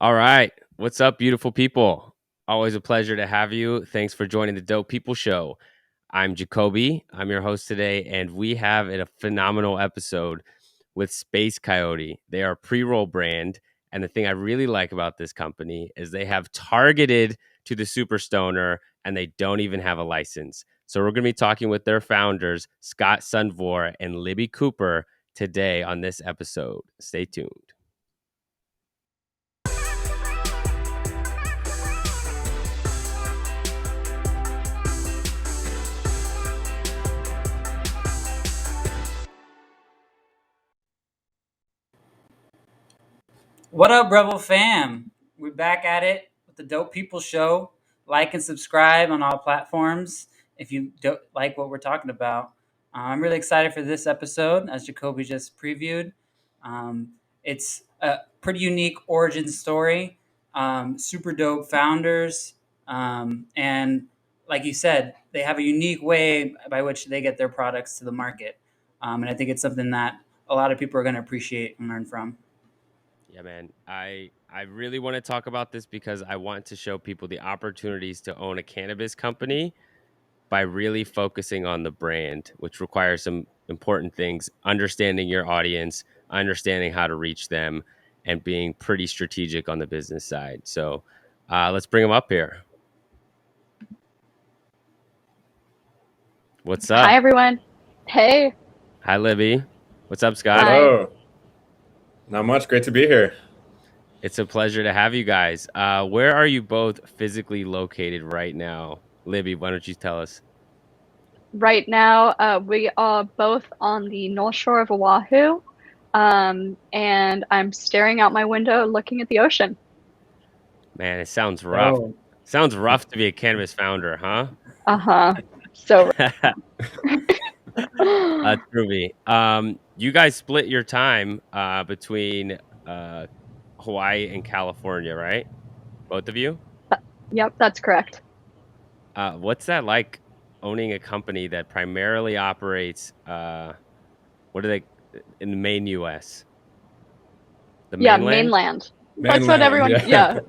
All right. What's up, beautiful people? Always a pleasure to have you. Thanks for joining the Dope People Show. I'm Jacobi. I'm your host today, and we have a phenomenal episode with Space Coyote. They are a pre-roll brand, and the thing I really like about this company is they have targeted to the super stoner, and they don't even have a license. So we're going to be talking with their founders, Scott Sundvor and Libby Cooper, today on this episode. Stay tuned. What up, Revel fam? We're back at it with the Dope People Show. Like and subscribe on all platforms if you don't like what we're talking about. I'm really excited for this episode, as Jacoby just previewed. It's a pretty unique origin story, super dope founders, and like you said, they have a unique way by which they get their products to the market. And I think it's something that a lot of people are going to appreciate and learn from. Yeah, man. I really want to talk about this because I want to show people the opportunities to own a cannabis company by really focusing on the brand, which requires some important things, understanding your audience, understanding how to reach them, and being pretty strategic on the business side. So let's bring them up here. What's up? Hi, everyone. Hey. Hi, Libby. What's up, Scott? Hi. Hello. Not much. Great to be here. It's a pleasure to have you guys. Where are you both physically located right now? Libby, why don't you tell us? Right now, we are both on the North Shore of Oahu, and I'm staring out my window looking at the ocean. Man, it sounds rough. Oh. Sounds rough to be a cannabis founder, huh? Uh-huh. So, Truly. You guys split your time between Hawaii and California, right? Both of you? yep, that's correct. What's that like owning a company that primarily operates, what are they, in the main U.S.? The Yeah, mainland? mainland. That's what everyone,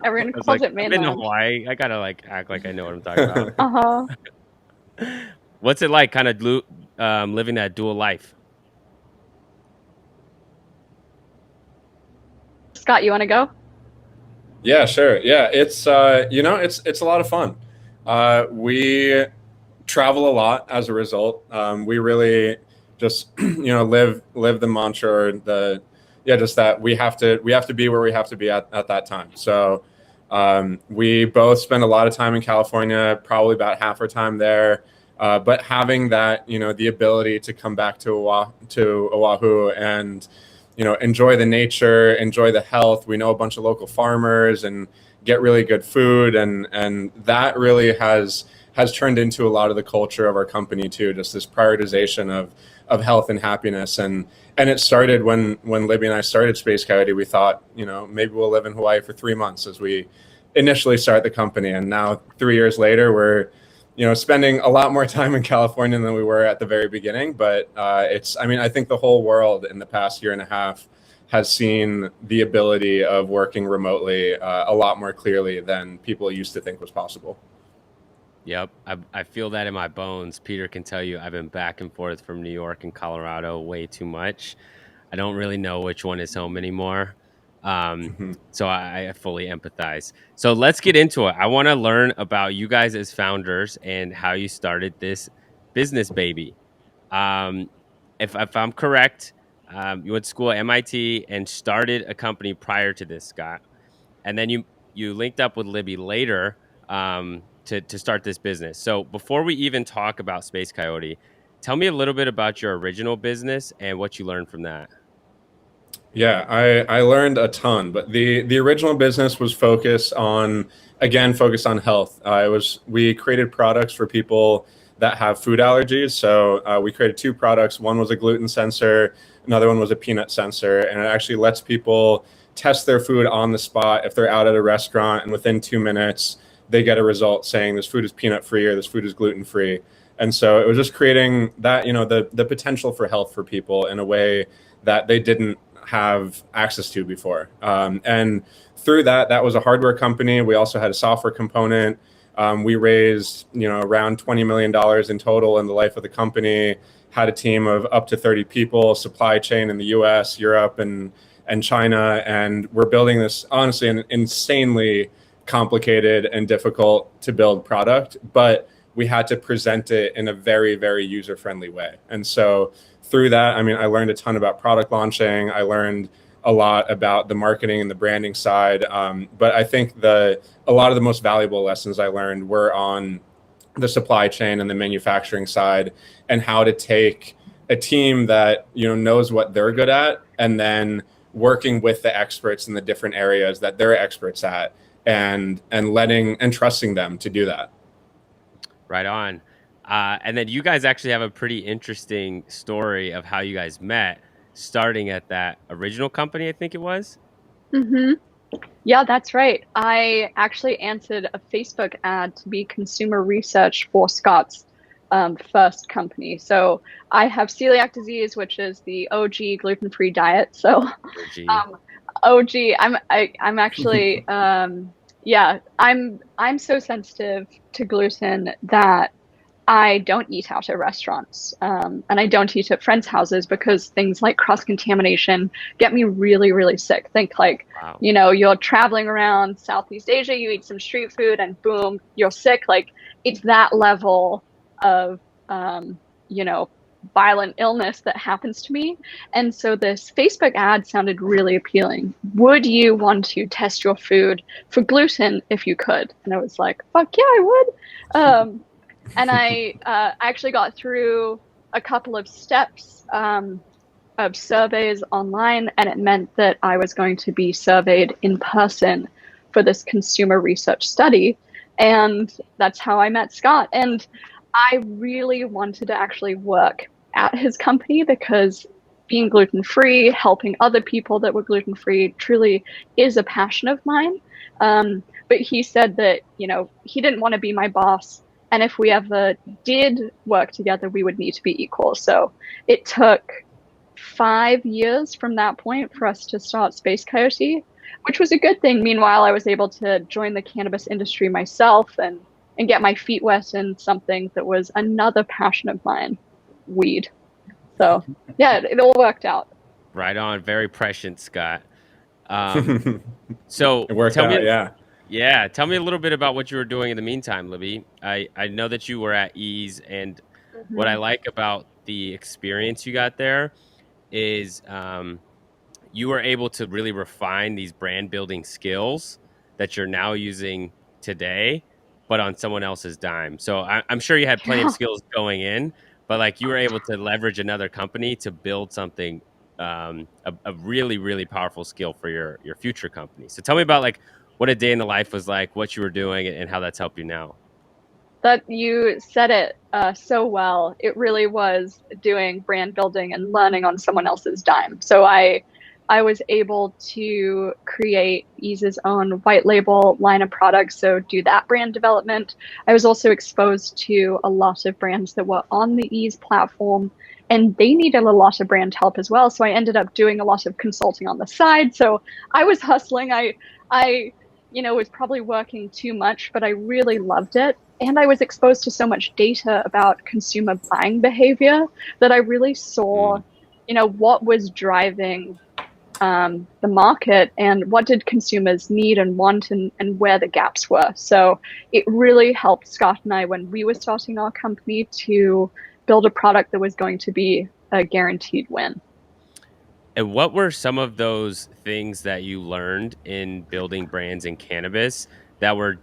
everyone I was calls like, it I've been to mainland. Hawaii. I gotta act like I know what I'm talking about. Uh-huh. What's it like kind of living that dual life? Scott, you want to go? Yeah, sure. Yeah, it's it's a lot of fun. We travel a lot as a result. We really just live the mantra or just that we have to be where we have to be at that time. So we both spend a lot of time in California, probably about half our time there. But having that, the ability to come back to Oahu and enjoy the nature, enjoy the health. We know a bunch of local farmers and get really good food, and that really has turned into a lot of the culture of our company too. Just this prioritization of health and happiness, and it started when Libby and I started Space Coyote. We thought, maybe we'll live in Hawaii for 3 months as we initially start the company, and now 3 years later, we're spending a lot more time in California than we were at the very beginning. But I think the whole world in the past year and a half has seen the ability of working remotely a lot more clearly than people used to think was possible. Yep, I feel that in my bones. Peter can tell you I've been back and forth from New York and Colorado way too much. I don't really know which one is home anymore. So I fully empathize. So let's get into it. I want to learn about you guys as founders and how you started this business baby. If I'm correct, you went to school at MIT and started a company prior to this, Scott, and then you linked up with Libby later to start this business. So before we even talk about Space Coyote, tell me a little bit about your original business and what you learned from that. Yeah, I learned a ton, but the original business was focused on health. We created products for people that have food allergies. So we created 2 products. One was a gluten sensor, another one was a peanut sensor, and it actually lets people test their food on the spot if they're out at a restaurant, and within 2 minutes they get a result saying this food is peanut free or this food is gluten free. And so it was just creating that, the potential for health for people in a way that they didn't have access to before. And through that was a hardware company. We also had a software component. We raised, around $20 million in total in the life of the company, had a team of up to 30 people, supply chain in the US, Europe, and China. And we're building this, honestly, an insanely complicated and difficult to build product, but we had to present it in a very, very user-friendly way. And so through that, I learned a ton about product launching. I learned a lot about the marketing and the branding side. But I think a lot of the most valuable lessons I learned were on the supply chain and the manufacturing side, and how to take a team that, knows what they're good at, and then working with the experts in the different areas that they're experts at, and letting and trusting them to do that. Right on. And then you guys actually have a pretty interesting story of how you guys met, starting at that original company, I think it was. Mm-hmm. Yeah, that's right. I actually answered a Facebook ad to be consumer research for Scott's first company. So I have celiac disease, which is the OG gluten-free diet. So OG, I'm actually I'm so sensitive to gluten that I don't eat out at restaurants, and I don't eat at friends' houses because things like cross-contamination get me really, really sick. Think like, wow. You're traveling around Southeast Asia, you eat some street food, and boom, you're sick. Like, it's that level of, violent illness that happens to me. And so this Facebook ad sounded really appealing. Would you want to test your food for gluten if you could? And I was like, fuck yeah, I would. And I actually got through a couple of steps of surveys online, and it meant that I was going to be surveyed in person for this consumer research study. And that's how I met Scott. And I really wanted to actually work at his company because being gluten-free, helping other people that were gluten-free truly is a passion of mine. But he said that, he didn't want to be my boss. And if we ever did work together, we would need to be equal. So it took 5 years from that point for us to start Space Coyote, which was a good thing. Meanwhile, I was able to join the cannabis industry myself and get my feet wet in something that was another passion of mine, weed. So yeah, it all worked out. Right on. Very prescient, Scott. So it worked out, yeah. Yeah, tell me a little bit about what you were doing in the meantime, Libby. I know that you were at Eaze, and what I like about the experience you got there is you were able to really refine these brand building skills that you're now using today, but on someone else's dime. So I'm sure you had plenty of skills going in, but like you were able to leverage another company to build something, a really, really powerful skill for your future company. So tell me about like what a day in the life was like, what you were doing, and how that's helped you now. That you said it so well. It really was doing brand building and learning on someone else's dime. So I was able to create Eaze's own white label line of products, so do that brand development. I was also exposed to a lot of brands that were on the Eaze platform, and they needed a lot of brand help as well. So I ended up doing a lot of consulting on the side. So I was hustling. I was probably working too much, but I really loved it. And I was exposed to so much data about consumer buying behavior that I really saw, what was driving the market and what did consumers need and want, and where the gaps were. So it really helped Scott and I when we were starting our company to build a product that was going to be a guaranteed win. And what were some of those things that you learned in building brands in cannabis that were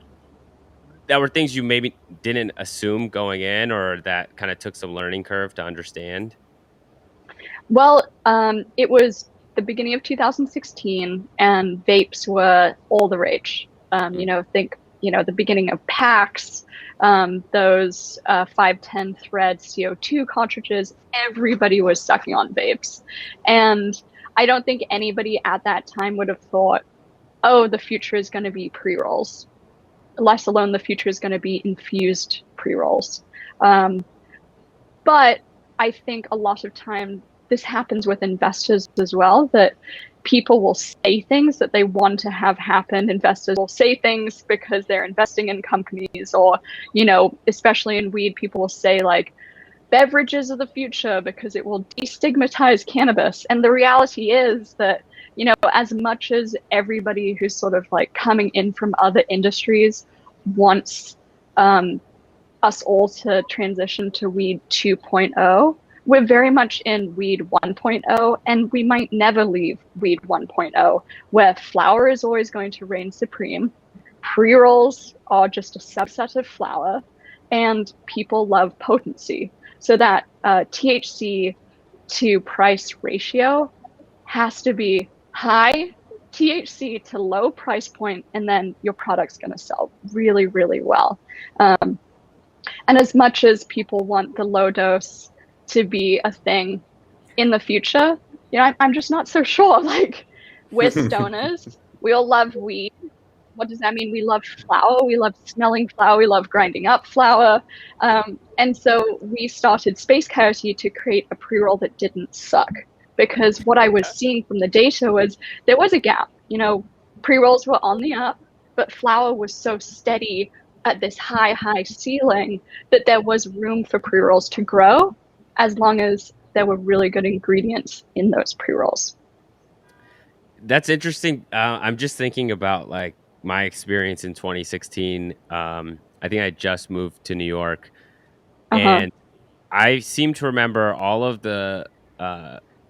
things you maybe didn't assume going in, or that kind of took some learning curve to understand? Well, it was the beginning of 2016, and vapes were all the rage. Think, the beginning of packs, those 510 thread CO2 cartridges, everybody was sucking on vapes. And I don't think anybody at that time would have thought, oh, the future is going to be pre-rolls, let alone the future is going to be infused pre-rolls. But I think a lot of time this happens with investors as well, that people will say things that they want to have happen. Investors will say things because they're investing in companies, or, you know, especially in weed, people will say like, beverages of the future because it will destigmatize cannabis. And the reality is that, you know, as much as everybody who's sort of like coming in from other industries wants us all to transition to weed 2.0, we're very much in weed 1.0, and we might never leave weed 1.0, where flower is always going to reign supreme. Pre-rolls are just a subset of flower, and people love potency. So that THC to price ratio has to be high THC to low price point, and then your product's going to sell really, really well. And as much as people want the low dose to be a thing in the future, you know, I'm just not so sure. Like, we're stoners. We all love weed. What does that mean? We love flour. We love smelling flour. We love grinding up flour. And so we started Space Coyote to create a pre-roll that didn't suck. Because what I was seeing from the data was there was a gap. You know, pre-rolls were on the up, but flour was so steady at this high ceiling that there was room for pre-rolls to grow, as long as there were really good ingredients in those pre-rolls. That's interesting. I'm just thinking about like my experience in 2016. I think I just moved to New York, and I seem to remember all of the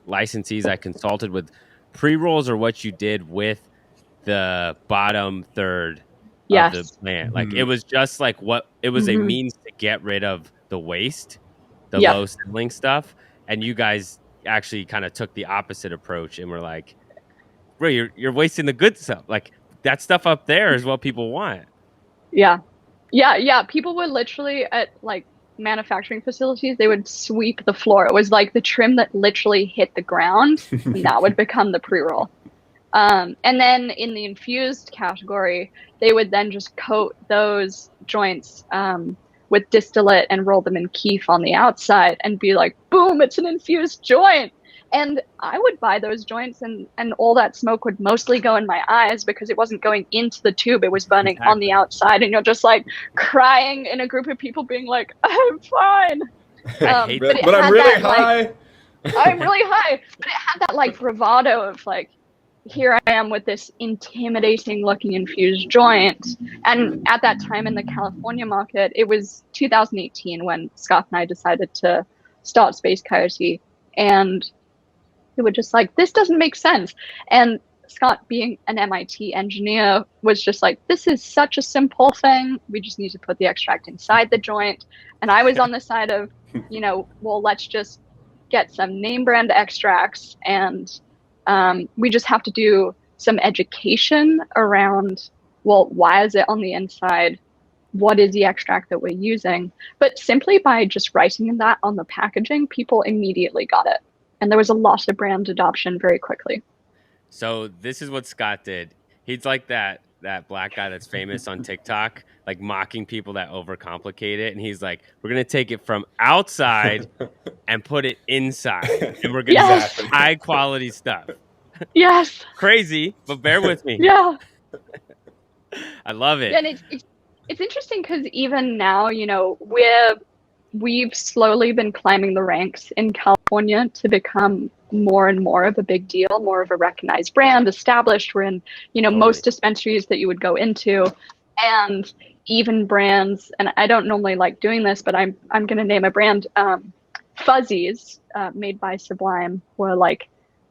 licensees I consulted with. Pre-rolls are what you did with the bottom third of the plant. Like it was just like it was a means to get rid of the waste, the low selling stuff. And you guys actually kind of took the opposite approach and were like, bro, you're wasting the good stuff. Like that stuff up there is what people want. Yeah. People were literally at like manufacturing facilities, they would sweep the floor. It was like the trim that literally hit the ground, and that would become the pre-roll. And then in the infused category, they would then just coat those joints with distillate and roll them in keef on the outside and be like, boom, it's an infused joint. And I would buy those joints, and all that smoke would mostly go in my eyes because it wasn't going into the tube. It was burning on the outside. And you're just like crying in a group of people being like, I'm fine. But I'm really high. Like, I'm really high. But it had that like bravado of like, here I am with this intimidating looking infused joint. And at that time in the California market, it was 2018 when Scott and I decided to start Space Coyote. And they were just like, this doesn't make sense. And Scott, being an MIT engineer, was just like, this is such a simple thing. We just need to put the extract inside the joint. And I was on the side of, you know, well, let's just get some name brand extracts, and we just have to do some education around, well, why is it on the inside? What is the extract that we're using? But simply by just writing that on the packaging, people immediately got it. And there was a lot of brand adoption very quickly. So this is what Scott did. He's like that black guy that's famous on TikTok, like mocking people that overcomplicate it. And he's like, we're going to take it from outside and put it inside. And we're going to use high quality stuff. Yes. Crazy, but bear with me. Yeah. I love it. And it's interesting because even now, you know, we've slowly been climbing the ranks in California to become more and more of a big deal, more of a recognized brand, established. We're in, you know, most dispensaries that you would go into, and even brands, and I don't normally like doing this, but I'm going to name a brand, Fuzzies, made by Sublime, were like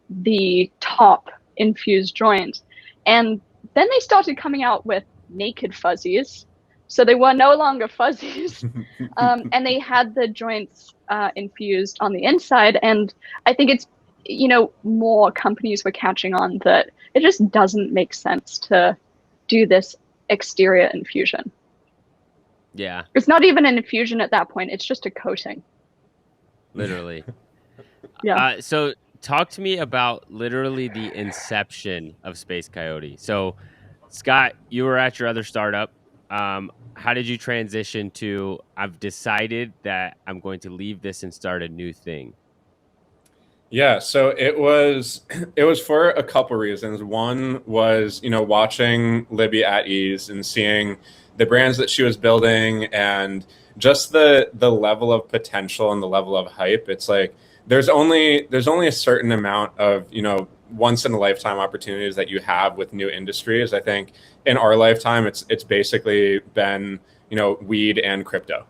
the top infused joint. And then they started coming out with naked fuzzies. So they were no longer fuzzies, and they had the joints infused on the inside. And I think it's, you know, more companies were catching on that it just doesn't make sense to do this exterior infusion. Yeah. It's not even an infusion at that point. It's just a coating. Literally. Yeah. So talk to me about literally the inception of Space Coyote. So Scott, you were at your other startup. How did you transition to, I've decided that I'm going to leave this and start a new thing? Yeah, so it was for a couple reasons. One was, watching Libby at Eaze and seeing the brands that she was building and just the level of potential and the level of hype. It's like there's only a certain amount of, once in a lifetime opportunities that you have with new industries. I think in our lifetime it's basically been, weed and crypto.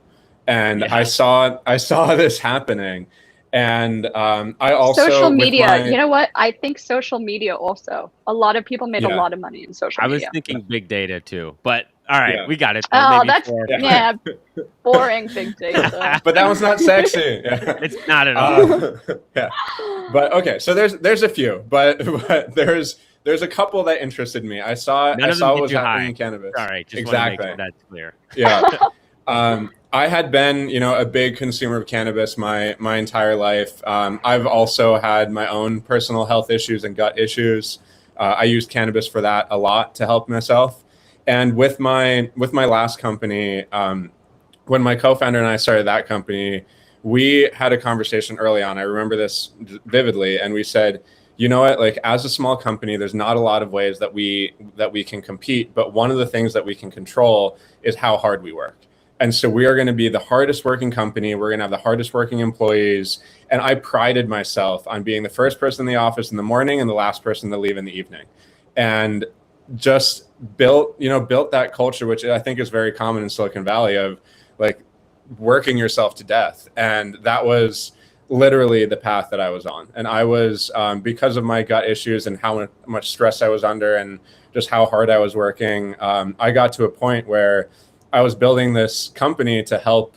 And Yeah. I saw this happening. And I also social with media. You know what? I think social media also. A lot of people made a Yeah. lot of money in social I was media. thinking big data too, but all right, Yeah. we got it. Though. Oh, Maybe that's 4 or 5. yeah, boring big data. But that one's not sexy. Yeah. It's not at all. Yeah. But okay, so there's a few, but there's a couple that interested me. I saw None of them what get was you happening high. in cannabis. All right, just Exactly. want to make sure that's clear. Yeah. I had been, a big consumer of cannabis my entire life. I've also had my own personal health issues and gut issues. I used cannabis for that a lot to help myself. And with my last company, when my co-founder and I started that company, we had a conversation early on. I remember this vividly, and we said, you know what, like as a small company, there's not a lot of ways that we can compete, but one of the things that we can control is how hard we work. And so we are going to be the hardest working company. We're going to have the hardest working employees. And I prided myself on being the first person in the office in the morning and the last person to leave in the evening. And just built that culture, which I think is very common in Silicon Valley, of like working yourself to death. And that was literally the path that I was on. And I was, because of my gut issues and how much stress I was under and just how hard I was working, I got to a point where I was building this company to help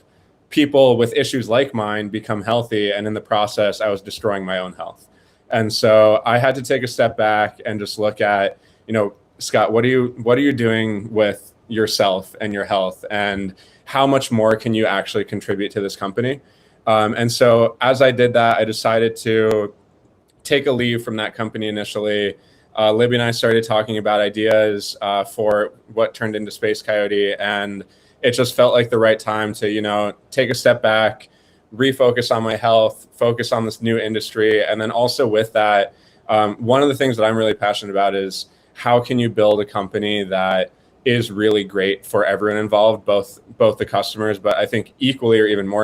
people with issues like mine become healthy. And in the process, I was destroying my own health. And so I had to take a step back and just look at, Scott, what are you doing with yourself and your health, and how much more can you actually contribute to this company? And so as I did that, I decided to take a leave from that company initially. Libby and I started talking about ideas for what turned into Space Coyote, and it just felt like the right time to, take a step back, refocus on my health, focus on this new industry. And then also with that, one of the things that I'm really passionate about is how can you build a company that is really great for everyone involved, both the customers, but I think equally or even more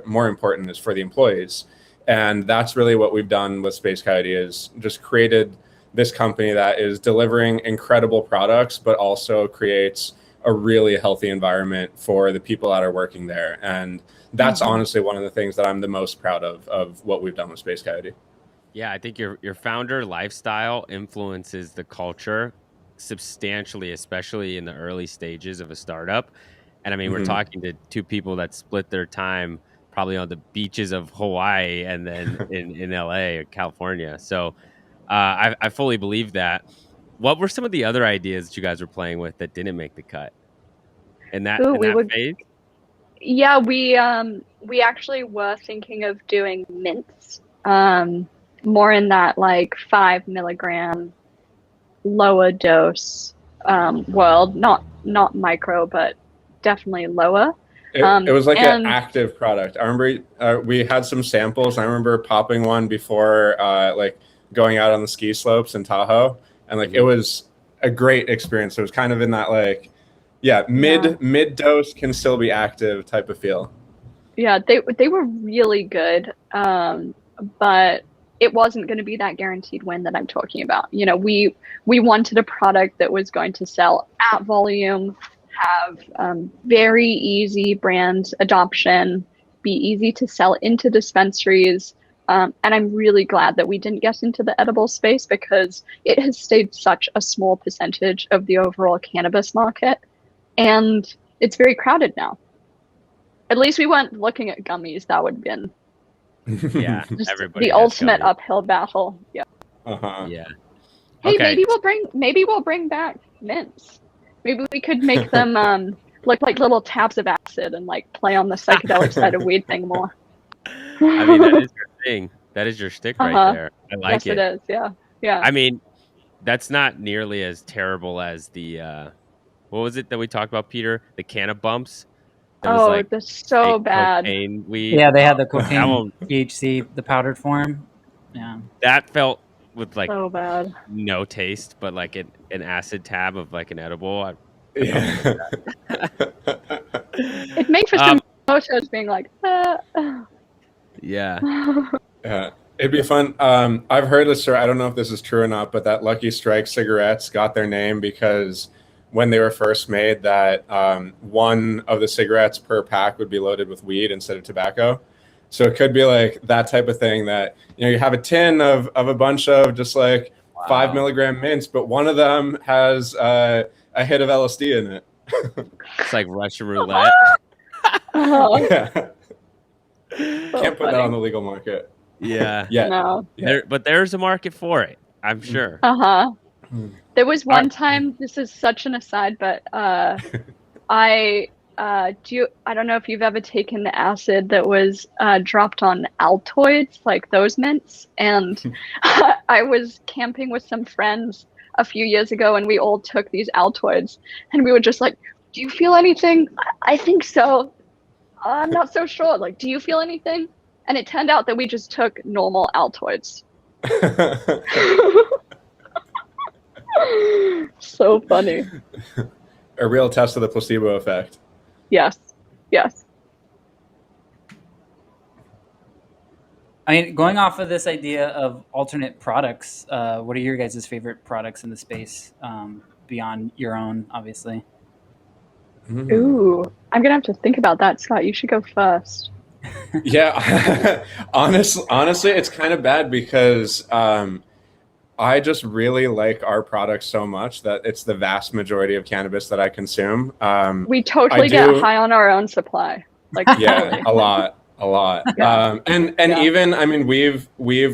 more important is for the employees. And that's really what we've done with Space Coyote, is just created this company that is delivering incredible products, but also creates a really healthy environment for the people that are working there. And that's honestly one of the things that I'm the most proud of what we've done with Space Coyote. Yeah, I think your founder lifestyle influences the culture substantially, especially in the early stages of a startup. And I mean, we're talking to two people that split their time probably on the beaches of Hawaii and then in LA or California. So I fully believe that. What were some of the other ideas that you guys were playing with that didn't make the cut in that phase? Yeah, we actually were thinking of doing mints, more in that like 5 milligram lower dose world, not micro, but definitely lower. It was like an active product. I remember we had some samples. I remember popping one before like going out on the ski slopes in Tahoe, and like it was a great experience. It was kind of in that like, mid dose can still be active type of feel. Yeah, they were really good, but it wasn't going to be that guaranteed win that I'm talking about. We wanted a product that was going to sell at volume, have very easy brand adoption, be easy to sell into dispensaries. And I'm really glad that we didn't get into the edible space, because it has stayed such a small percentage of the overall cannabis market. And it's very crowded now. At least we weren't looking at gummies. That would have been everybody the ultimate uphill battle. Yeah. Yeah. Hey, maybe we'll bring back mints. Maybe we could make them look like little tabs of acid and like play on the psychedelic side of weed thing more. I mean, that is your thing. That is your shtick right there. I like it. Yes, it is. Yeah. I mean, that's not nearly as terrible as the what was it that we talked about, Peter? The Cannabumps. That's so bad. Weed. Yeah, they had the cocaine THC, the powdered form. Yeah. That felt with like So bad. no taste, but like an acid tab of like an edible. I probably Yeah. It makes for some photos being like, yeah. Yeah, it'd be fun. I've heard this story. I don't know if this is true or not, but that Lucky Strike cigarettes got their name because when they were first made, that one of the cigarettes per pack would be loaded with weed instead of tobacco. So it could be like that type of thing that, you know, you have a tin of a bunch of just like 5 milligram mints, but one of them has a hit of LSD in it. It's like Russian roulette. oh, Yeah. so Can't put that funny. on the legal market. Yeah. Yet. No. But there's a market for it, I'm sure. There was one time, this is such an aside, but I don't know if you've ever taken the acid that was dropped on Altoids, like those mints. And I was camping with some friends a few years ago, and we all took these Altoids, and we were just like, "Do you feel anything?" I think so. I'm not so sure. Like, do you feel anything? And it turned out that we just took normal Altoids. So funny. A real test of the placebo effect. Yes. I mean, going off of this idea of alternate products, what are your guys' favorite products in the space beyond your own, obviously? Ooh, I'm gonna have to think about that, Scott. You should go first. Yeah, honestly, it's kind of bad because I just really like our product so much that it's the vast majority of cannabis that I consume. We totally get high on our own supply. Like, yeah, totally. a lot. Yeah. And Yeah. even, I mean, we've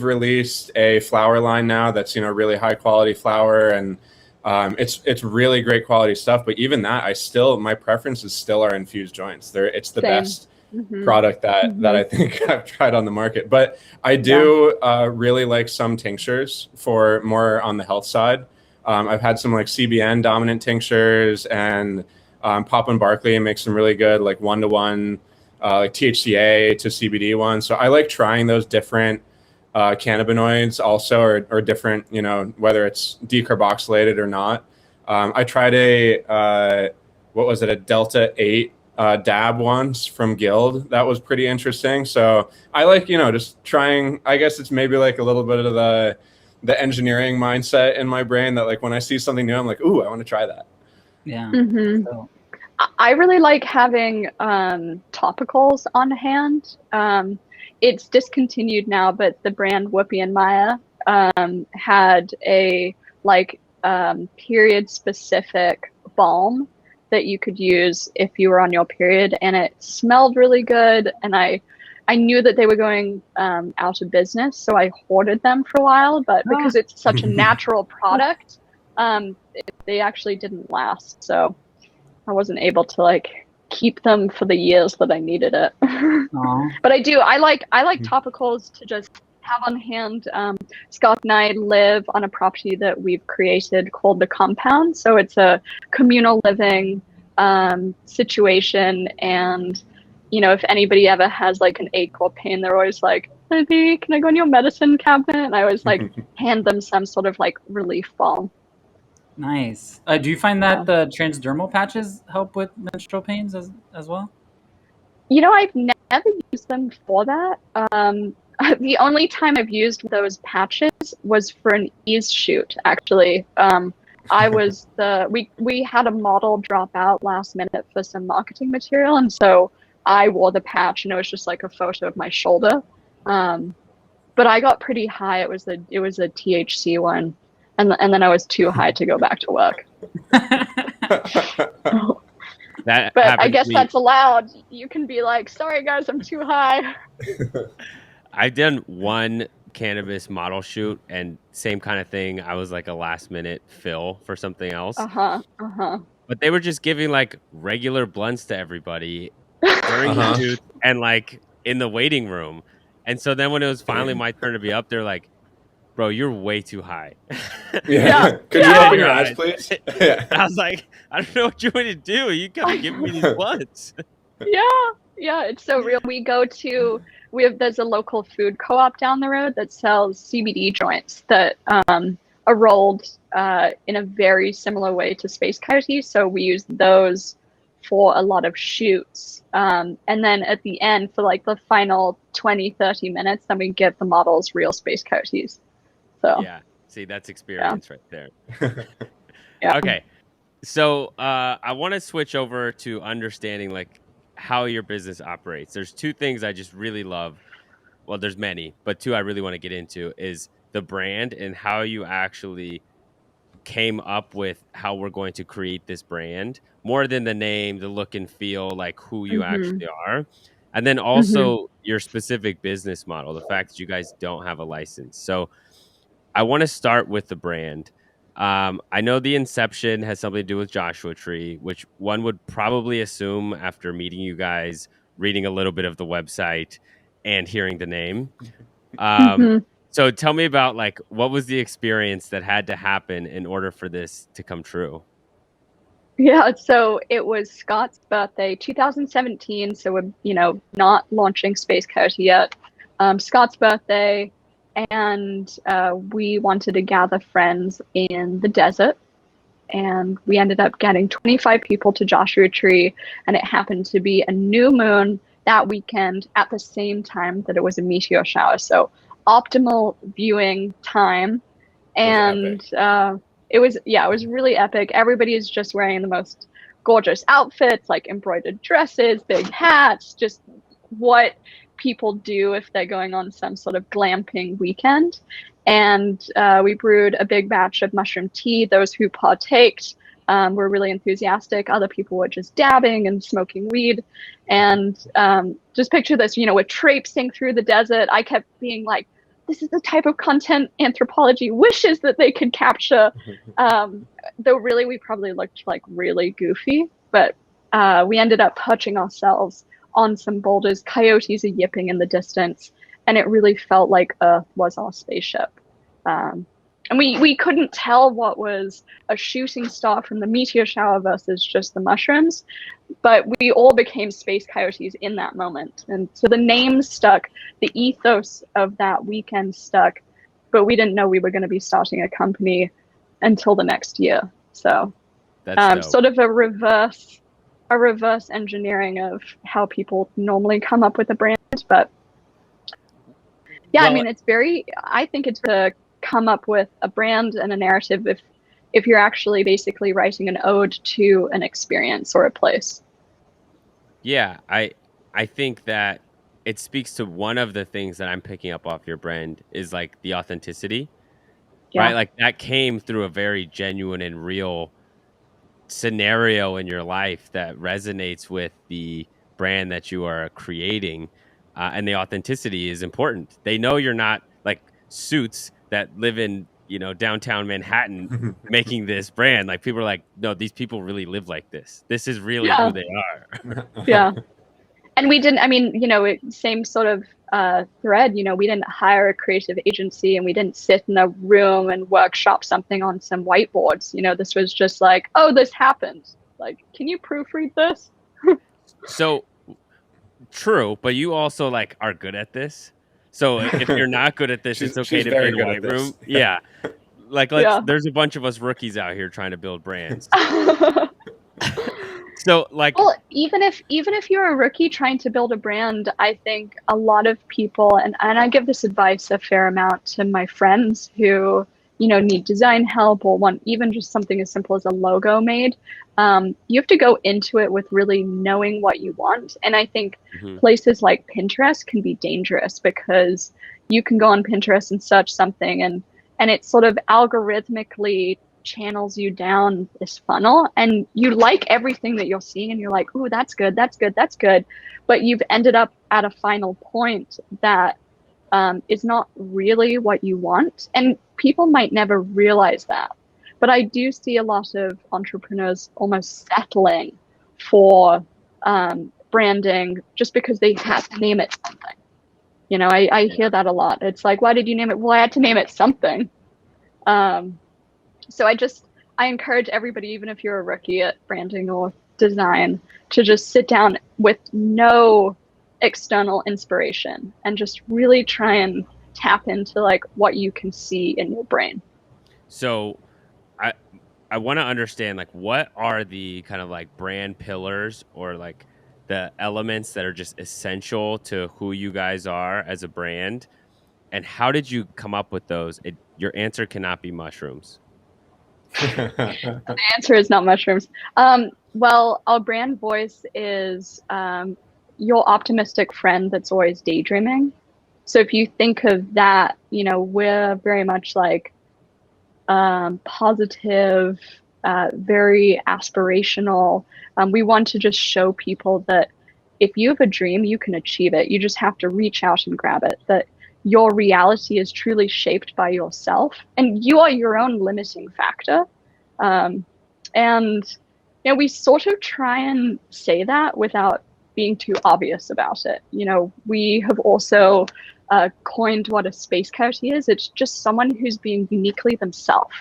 released a flower line now that's, you know, really high quality flower, and it's really great quality stuff. But even that, my preference is still our infused joints. It's the Same. best product that I think I've tried on the market. But I do really like some tinctures for more on the health side. I've had some like CBN dominant tinctures, and Pop and Barkley makes some really good like 1-to-1 like THCA to CBD ones. So I like trying those different cannabinoids also, or different, you know, whether it's decarboxylated or not. I tried a Delta 8 dab once from Guild. That was pretty interesting. So I like, you know, just trying. I guess it's maybe like a little bit of the engineering mindset in my brain that like when I see something new, I'm like, ooh, I want to try that. Yeah. So, I really like having topicals on hand. It's discontinued now, but the brand Whoopi and Maya had a like period specific balm that you could use if you were on your period, and it smelled really good. And I knew that they were going out of business, so I hoarded them for a while. But because it's such a natural product, they actually didn't last. So I wasn't able to like keep them for the years that I needed it. But I like topicals to just have on hand. Scott and I live on a property that we've created called the Compound. So it's a communal living situation. And, you know, if anybody ever has like an ache or pain, they're always like, Libby, can I go in your medicine cabinet? And I always like hand them some sort of like relief balm. nice. Do you find that the transdermal patches help with menstrual pains as well? You know, I've never used them for that. The only time I've used those patches was for an Eaze shoot, actually. We had a model drop out last minute for some marketing material, and so I wore the patch, and it was just like a photo of my shoulder. But I got pretty high. It was a THC one, and then I was too high to go back to work. But I guess that's allowed. You can be like, sorry guys, I'm too high. I've done one cannabis model shoot, and same kind of thing. I was like a last minute fill for something else. But they were just giving like regular blunts to everybody during the shoot and like in the waiting room. And so then when it was finally my turn to be up, they're like, bro, you're way too high. Could you open your eyes, please? I was like, I don't know what you want to do. You gotta give me these blunts. Yeah, it's so real. There's a local food co-op down the road that sells CBD joints that are rolled in a very similar way to Space Coyote. So we use those for a lot of shoots. And then at the end, for like the final 20, 30 minutes, then we give the models real Space Coyotes. So Yeah. See, that's experience right there. yeah. Okay. So I want to switch over to understanding like how your business operates. There's two things I just really love. Well, there's many, but two I really want to get into is the brand and how you actually came up with how we're going to create this brand, more than the name, the look and feel, like who you Mm-hmm. actually are. And then Mm-hmm. also your specific business model, the fact that you guys don't have a license. So I want to start with the brand. I know the inception has something to do with Joshua Tree, which one would probably assume after meeting you guys, reading a little bit of the website, and hearing the name. Um, Mm-hmm. so tell me about like what was the experience that had to happen in order for this to come true? Yeah, so it was Scott's birthday, 2017. So we're, not launching Space Coyote yet. Scott's birthday, and we wanted to gather friends in the desert. And we ended up getting 25 people to Joshua Tree, and it happened to be a new moon that weekend at the same time that it was a meteor shower. So optimal viewing time. It was epic. And it was really epic. Everybody is just wearing the most gorgeous outfits, like embroidered dresses, big hats, just what people do if they're going on some sort of glamping weekend. And we brewed a big batch of mushroom tea. Those who partaked were really enthusiastic. Other people were just dabbing and smoking weed. And just picture this, we're traipsing through the desert. I kept being like, this is the type of content anthropology wishes that they could capture. Though really, we probably looked like really goofy, but we ended up perching ourselves on some boulders. Coyotes are yipping in the distance, and it really felt like Earth was our spaceship. And we couldn't tell what was a shooting star from the meteor shower versus just the mushrooms, but we all became Space Coyotes in that moment. And so the name stuck, the ethos of that weekend stuck, but we didn't know we were going to be starting a company until the next year. So That's sort of a reverse engineering of how people normally come up with a brand. But yeah, well, I mean, I think it's to come up with a brand and a narrative if you're actually basically writing an ode to an experience or a place. yeah, I think that it speaks to one of the things that I'm picking up off your brand is like the authenticity, right? Yeah. Like that came through a very genuine and real scenario in your life that resonates with the brand that you are creating. And the authenticity is important. They know you're not like suits that live in, downtown Manhattan making this brand. Like people are like, no, these people really live like this. This is really Yeah. who they are. Yeah. And we didn't, I mean, same sort of thread, we didn't hire a creative agency and we didn't sit in a room and workshop something on some whiteboards. This was just like, oh, this happened. Like, can you proofread this? So true, but you also like are good at this. So if you're not good at this, it's okay She's to be very in a good at white this. room. Yeah. Like Yeah. there's a bunch of us rookies out here trying to build brands. So like, well, even if you're a rookie trying to build a brand, I think a lot of people, and I give this advice a fair amount to my friends who, need design help or want even just something as simple as a logo made. You have to go into it with really knowing what you want. And I think places like Pinterest can be dangerous because you can go on Pinterest and search something and it sort of algorithmically channels you down this funnel and you like everything that you're seeing and you're like, ooh, that's good, that's good, that's good. But you've ended up at a final point that is not really what you want. And people might never realize that. But I do see a lot of entrepreneurs almost settling for branding just because they have to name it something. I hear that a lot. It's like, why did you name it? Well, I had to name it something. So I encourage everybody, even if you're a rookie at branding or design to just sit down with no external inspiration and just really try and tap into like what you can see in your brain. So I want to understand, like, what are the kind of like brand pillars or like the elements that are just essential to who you guys are as a brand, and how did you come up with those? Your answer cannot be mushrooms. The answer is not mushrooms. Well, our brand voice is your optimistic friend that's always daydreaming. So if you think of that, you know, we're very much like positive, very aspirational. We want to just show people that if you have a dream, you can achieve it. You just have to reach out and grab it. That your reality is truly shaped by yourself, and you are your own limiting factor. And you know, we sort of try and say that without being too obvious about it. You know, we have also coined what a space coyote is. It's just someone who's being uniquely themselves.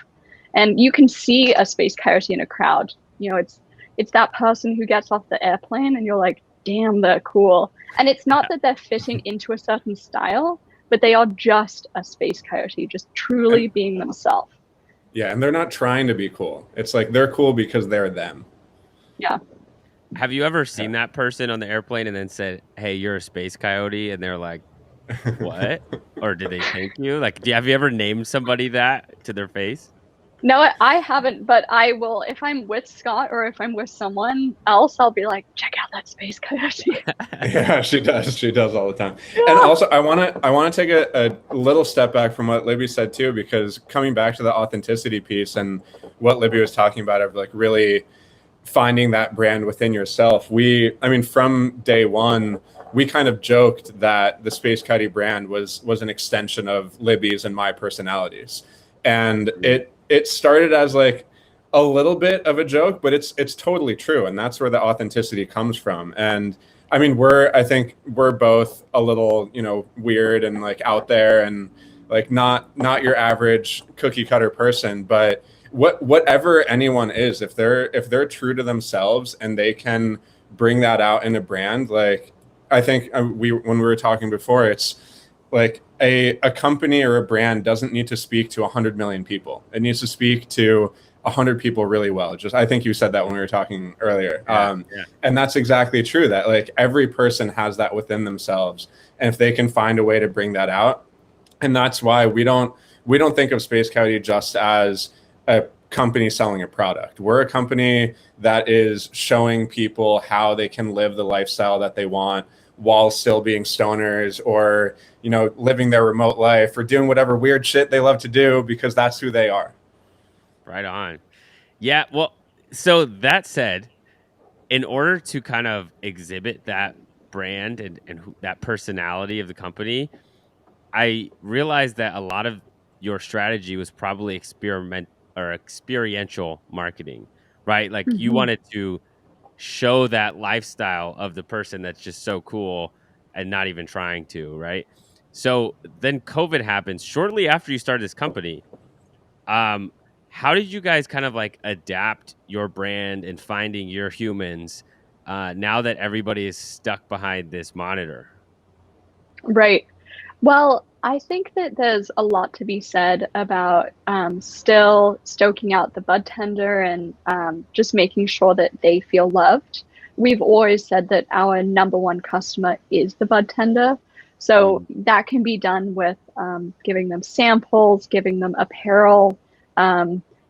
And you can see a space coyote in a crowd. You know, it's that person who gets off the airplane and you're like, damn, they're cool. And it's not that they're fitting into a certain style, but they are just a space coyote, just truly being themselves. Yeah, and they're not trying to be cool. It's like they're cool because they're them. Yeah. Have you ever seen that person on the airplane and then said, "Hey, you're a space coyote," and they're like, "What?" Or did they thank you? Like, have you ever named somebody that to their face? No, I haven't, but I will. If I'm with Scott or if I'm with someone else, I'll be like, check out that space coyote. Yeah, she does. She does all the time. Yeah. And also, I want to take a little step back from what Libby said too, because coming back to the authenticity piece and what Libby was talking about of like really finding that brand within yourself. I mean, from day one, we kind of joked that the Space Coyote brand was an extension of Libby's and my personalities, and it started as like a little bit of a joke, but it's totally true, and that's where the authenticity comes from. And I mean, I think we're both a little, you know, weird and like out there and like not your average cookie cutter person, but whatever anyone is, if they're true to themselves and they can bring that out in a brand, like I think when we were talking before, it's like a company or a brand doesn't need to speak to 100 million people. It needs to speak to 100 people really well. Just, I think you said that when we were talking earlier. Yeah. And that's exactly true, that like every person has that within themselves. And if they can find a way to bring that out, and that's why we don't think of Space Coyote just as a company selling a product. We're a company that is showing people how they can live the lifestyle that they want while still being stoners, or, you know, living their remote life, or doing whatever weird shit they love to do because that's who they are. Right on. Yeah. Well, so that said, in order to kind of exhibit that brand and that personality of the company, I realized that a lot of your strategy was probably experiential marketing, right? Like you wanted to show that lifestyle of the person that's just so cool and not even trying to, right? So then COVID happens shortly after you started this company. How did you guys kind of like adapt your brand and finding your humans now that everybody is stuck behind this monitor? Right. Well, I think that there's a lot to be said about still stoking out the bud tender and just making sure that they feel loved. We've always said that our number one customer is the bud tender. So that can be done with giving them samples, giving them apparel,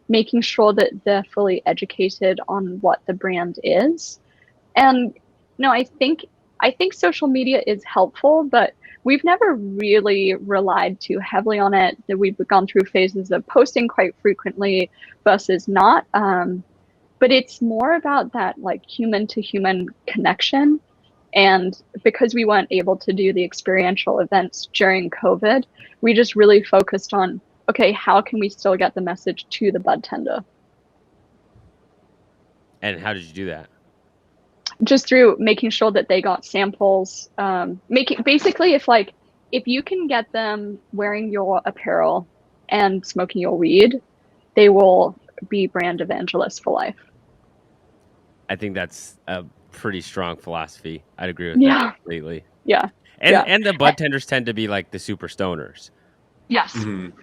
making sure that they're fully educated on what the brand is. And no, I think social media is helpful, but we've never really relied too heavily on it. That we've gone through phases of posting quite frequently versus not. But it's more about that like human to human connection. And because we weren't able to do the experiential events during COVID, we just really focused on, okay, how can we still get the message to the bud tender? And how did you do that? Just through making sure that they got samples, basically if you can get them wearing your apparel and smoking your weed, they will be brand evangelists for life. I think that's a pretty strong philosophy. I'd agree with that Yeah. completely. Yeah. And the bud tenders tend to be like the super stoners, Yes.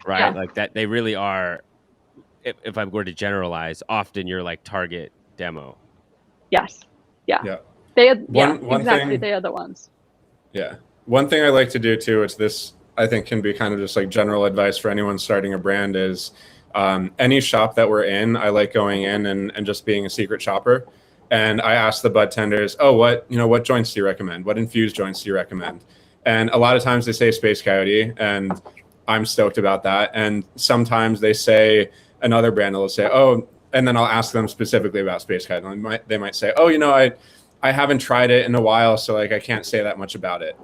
right? Yeah. Like that they really are. If I were to generalize, often you're like target demo. Yes. Yeah. Yeah. Yeah, One exactly. thing. They are the ones. Yeah. One thing I like to do too, it's this, I think can be kind of just like general advice for anyone starting a brand is any shop that we're in, I like going in and just being a secret shopper. And I ask the bud tenders, oh, what joints do you recommend? What infused joints do you recommend? And a lot of times they say Space Coyote, and I'm stoked about that. And sometimes they say another brand, they'll say, oh, and then I'll ask them specifically about Space Coyote. And they might say, oh, I haven't tried it in a while, so like I can't say that much about it.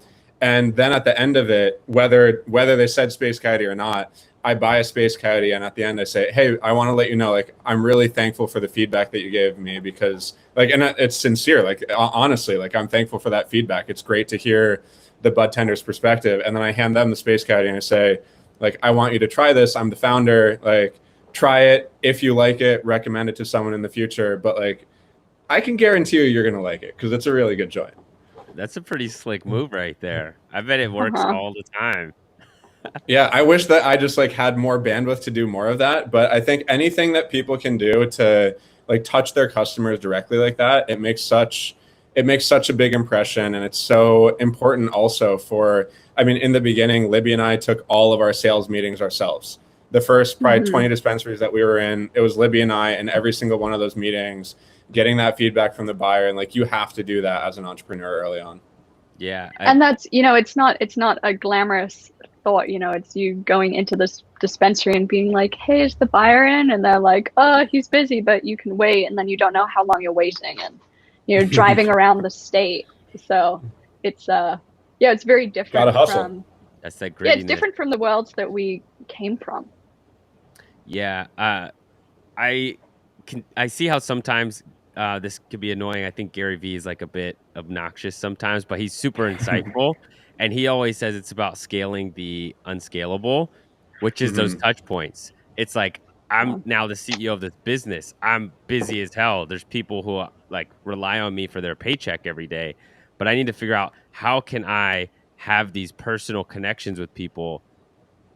And then at the end of it, whether they said Space Coyote or not, I buy a Space Coyote, and at the end I say, hey, I want to let you know, like, I'm really thankful for the feedback that you gave me, because like, and it's sincere, like honestly, like I'm thankful for that feedback. It's great to hear the bud tender's perspective. And then I hand them the Space Coyote and I say, like, I want you to try this. I'm the founder. Like, try it. If you like it, recommend it to someone in the future. But like, I can guarantee you're going to like it because it's a really good joint. That's a pretty slick move right there. I bet it works all the time. Yeah, I wish that I just like had more bandwidth to do more of that. But I think anything that people can do to like touch their customers directly like that, it makes such a big impression. And it's so important also for, I mean, in the beginning, Libby and I took all of our sales meetings ourselves. The first probably 20 dispensaries that we were in, it was Libby and I, and every single one of those meetings, getting that feedback from the buyer. And like, you have to do that as an entrepreneur early on. Yeah. And that's, it's not a glamorous thought, it's you going into this dispensary and being like, hey, is the buyer in? And they're like, oh, he's busy, but you can wait. And then you don't know how long you're waiting, and you're driving around the state. So it's, it's very different. Gotta hustle. From, that's that grittiness. yeah, it's different from the worlds that we came from. Yeah. I see how sometimes this could be annoying. I think Gary Vee is like a bit obnoxious sometimes, but he's super insightful. And he always says it's about scaling the unscalable, which is those touch points. It's like, I'm now the CEO of this business. I'm busy as hell. There's people who like rely on me for their paycheck every day, but I need to figure out how can I have these personal connections with people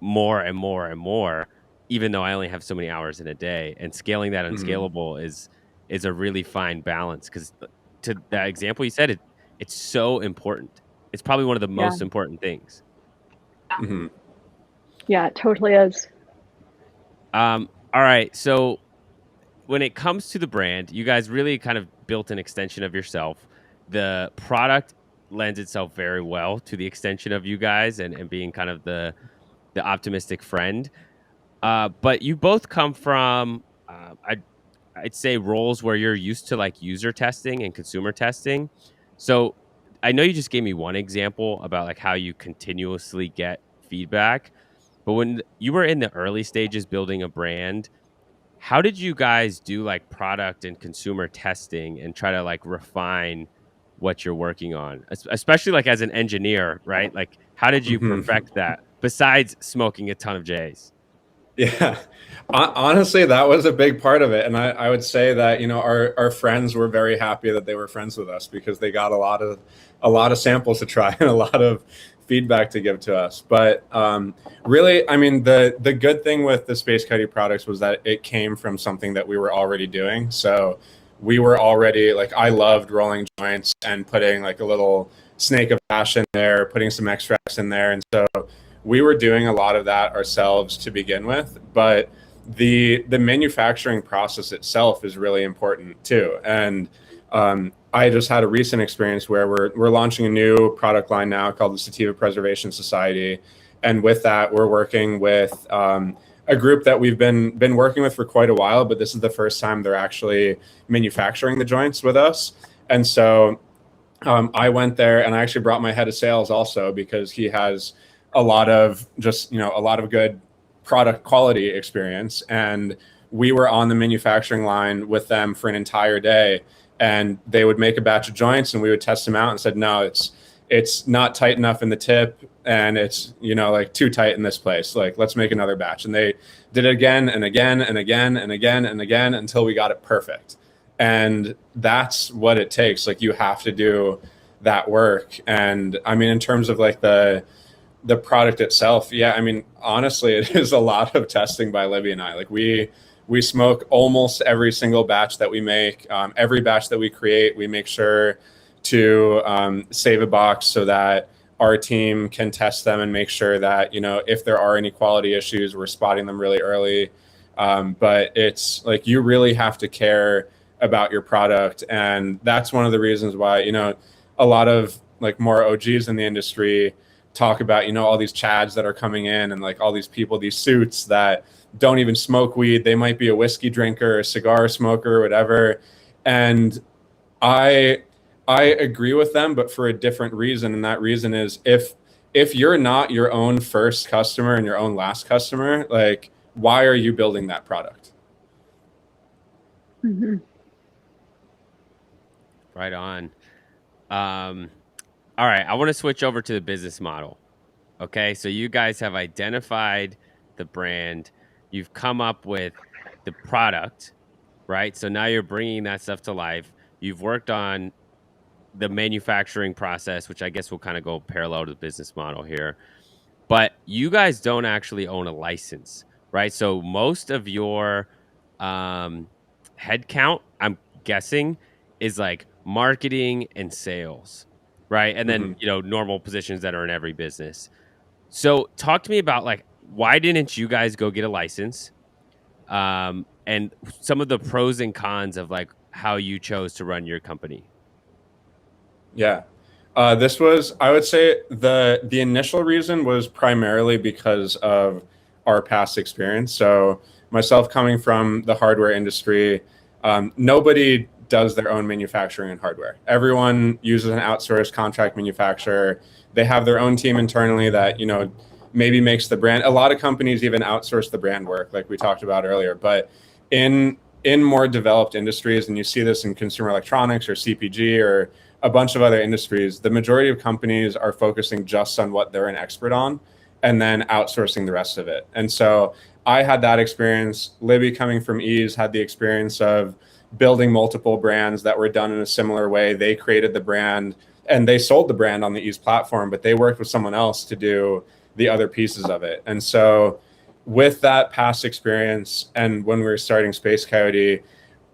more and more and more, even though I only have so many hours in a day. And scaling that unscalable is a really fine balance, because to that example you said, it's so important. It's probably one of the most important things. Yeah, it totally is. All right. So when it comes to the brand, you guys really kind of built an extension of yourself. The product lends itself very well to the extension of you guys, and being kind of the optimistic friend. But you both come from, I'd say, roles where you're used to like user testing and consumer testing. So I know you just gave me one example about like how you continuously get feedback, but when you were in the early stages building a brand, how did you guys do like product and consumer testing and try to like refine what you're working on, especially like as an engineer, right? Like, how did you perfect that besides smoking a ton of J's? Yeah, honestly, that was a big part of it. And I would say that, our friends were very happy that they were friends with us, because they got a lot of samples to try and a lot of feedback to give to us. But really, I mean, the good thing with the Space Coyote products was that it came from something that we were already doing. So we were already like, I loved rolling joints and putting like a little snake of hash in there, putting some extracts in there. And so we were doing a lot of that ourselves to begin with, but the manufacturing process itself is really important too. And I just had a recent experience where we're launching a new product line now called the Sativa Preservation Society, and with that, we're working with a group that we've been working with for quite a while, but this is the first time they're actually manufacturing the joints with us. And so I went there, and I actually brought my head of sales also, because he has a lot of good product quality experience. And we were on the manufacturing line with them for an entire day, and they would make a batch of joints and we would test them out and said, no, it's not tight enough in the tip, and it's, like too tight in this place. Like, let's make another batch. And they did it again and again and again and again and again until we got it perfect. And that's what it takes. Like, you have to do that work. And I mean, in terms of like the product itself, yeah, I mean, honestly, it is a lot of testing by Libby and I. Like, we smoke almost every single batch that we make. Every batch that we create, we make sure to save a box so that our team can test them and make sure that, you know, if there are any quality issues, we're spotting them really early. But it's like, you really have to care about your product. And that's one of the reasons why, you know, a lot of like more OGs in the industry talk about, you know, all these chads that are coming in and like all these people, these suits that don't even smoke weed. They might be a whiskey drinker, a cigar smoker, whatever. And I agree with them, but for a different reason. And that reason is, if you're not your own first customer and your own last customer, like, why are you building that product? Mm-hmm. Right on. All right, I want to switch over to the business model. Okay, so you guys have identified the brand, you've come up with the product, right? So now you're bringing that stuff to life. You've worked on the manufacturing process, which I guess will kind of go parallel to the business model here. But you guys don't actually own a license, right? So most of your headcount, I'm guessing, is like marketing and sales, right? And then, you know, normal positions that are in every business. So talk to me about, like, why didn't you guys go get a license? And some of the pros and cons of like how you chose to run your company. Yeah. This was, I would say, the initial reason was primarily because of our past experience. So myself, coming from the hardware industry, nobody does their own manufacturing in hardware. Everyone uses an outsourced contract manufacturer. They have their own team internally that, you know, maybe makes the brand. A lot of companies even outsource the brand work, like we talked about earlier. But in more developed industries, and you see this in consumer electronics or CPG or a bunch of other industries, the majority of companies are focusing just on what they're an expert on and then outsourcing the rest of it. And so I had that experience. Libby, coming from Eaze, had the experience of building multiple brands that were done in a similar way. They created the brand and they sold the brand on the Eaze platform, but they worked with someone else to do the other pieces of it. And so with that past experience, and when we were starting Space Coyote,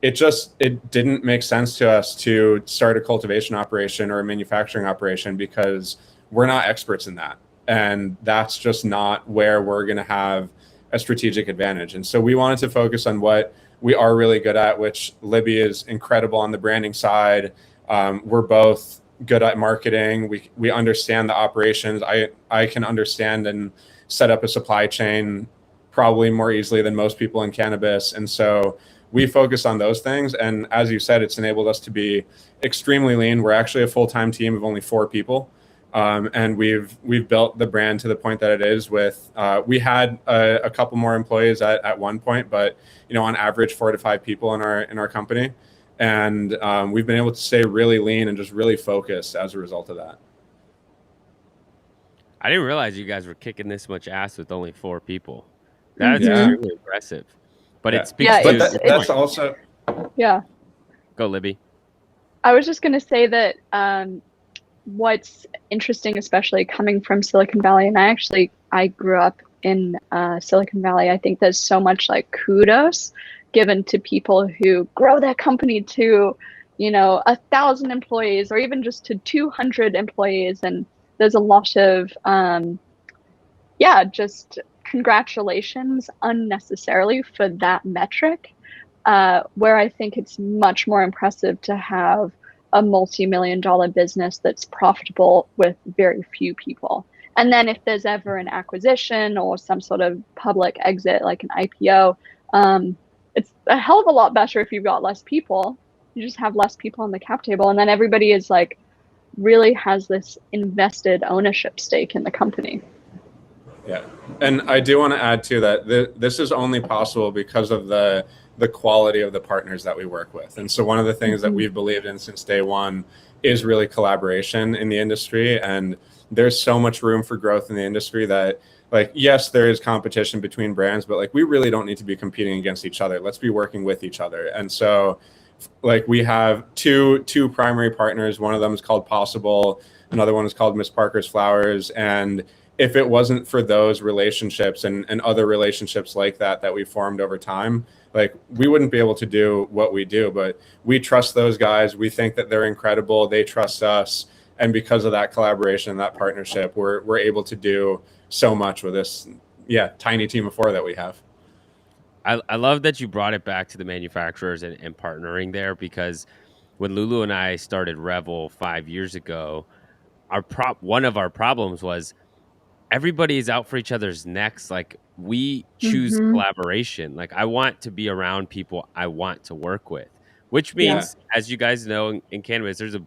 it didn't make sense to us to start a cultivation operation or a manufacturing operation, because we're not experts in that. And that's just not where we're going to have a strategic advantage. And so we wanted to focus on what we are really good at, which Libby is incredible on the branding side. We're both good at marketing. We understand the operations. I can understand and set up a supply chain probably more easily than most people in cannabis. And so we focus on those things. And as you said, it's enabled us to be extremely lean. We're actually a full-time team of only 4 people. And we've built the brand to the point that it is with, we had a couple more employees at one point, but, you know, on average 4 to 5 people in our company. And we've been able to stay really lean and just really focused as a result of that. I didn't realize you guys were kicking this much ass with only 4 people. That's extremely impressive. But it speaks to... But that's also... Yeah. Go, Libby. I was just going to say that what's interesting, especially coming from Silicon Valley, and I grew up in Silicon Valley, I think there's so much like kudos given to people who grow their company to, you know, 1,000 employees or even just to 200 employees. And there's a lot of, just congratulations unnecessarily for that metric, where I think it's much more impressive to have a multi-million-dollar business that's profitable with very few people. And then if there's ever an acquisition or some sort of public exit, like an IPO, it's a hell of a lot better if you've got less people. You just have less people on the cap table, and then everybody is like, really has this invested ownership stake in the company. Yeah. And I do want to add too that this is only possible because of the quality of the partners that we work with. And so one of the things that we've believed in since day one is really collaboration in the industry. And there's so much room for growth in the industry that, like, yes, there is competition between brands, but like, we really don't need to be competing against each other. Let's be working with each other. And so like we have two primary partners. One of them is called Possible, another one is called Miss Parker's Flowers. And if it wasn't for those relationships and other relationships like that we formed over time, like we wouldn't be able to do what we do. But we trust those guys. We think that they're incredible. They trust us. And because of that collaboration, that partnership, we're able to do so much with this, tiny team of 4 that we have. I love that you brought it back to the manufacturers and partnering there, because when Lulu and I started Revel 5 years ago, one of our problems was everybody is out for each other's necks. Like, we choose Mm-hmm. collaboration. Like, I want to be around people I want to work with, which Yeah. means, as you guys know, in cannabis, there's a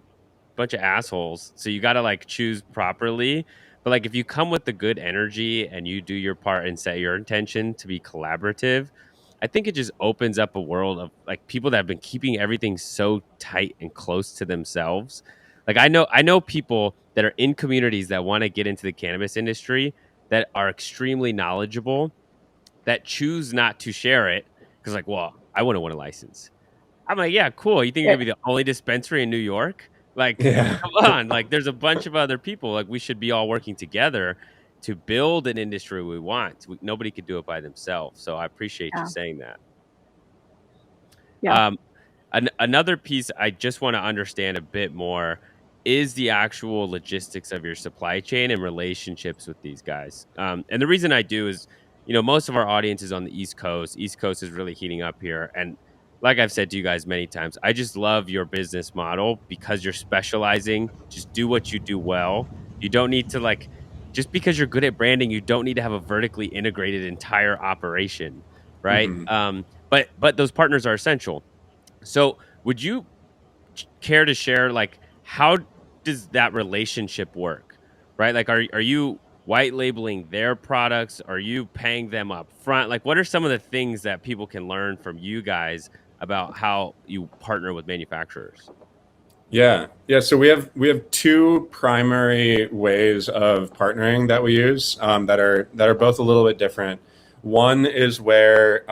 bunch of assholes. So you got to like choose properly. But like, if you come with the good energy and you do your part and set your intention to be collaborative, I think it just opens up a world of like people that have been keeping everything so tight and close to themselves. Like, I know people that are in communities that want to get into the cannabis industry that are extremely knowledgeable, that choose not to share it because, like, well, I wouldn't want a license. I'm like, yeah, cool. You think you're Yeah. gonna be the only dispensary in New York? Like, Yeah. come on. Like, there's a bunch of other people. Like, we should be all working together to build an industry we want. Nobody could do it by themselves. So I appreciate you Yeah. saying that. Yeah. Um, another piece I just want to understand a bit more is the actual logistics of your supply chain and relationships with these guys. And the reason I do is, most of our audience is on the East Coast. East Coast is really heating up here. And like I've said to you guys many times, I just love your business model because you're specializing. Just do what you do well. You don't need to like, just because you're good at branding, you don't need to have a vertically integrated entire operation, right? Mhm. But those partners are essential. So, would you care to share, like, how does that relationship work? Right? Like, are you white labeling their products? Are you paying them up front? Like, what are some of the things that people can learn from you guys about how you partner with manufacturers? Yeah. So we have 2 primary ways of partnering that we use, that are both a little bit different. One is where,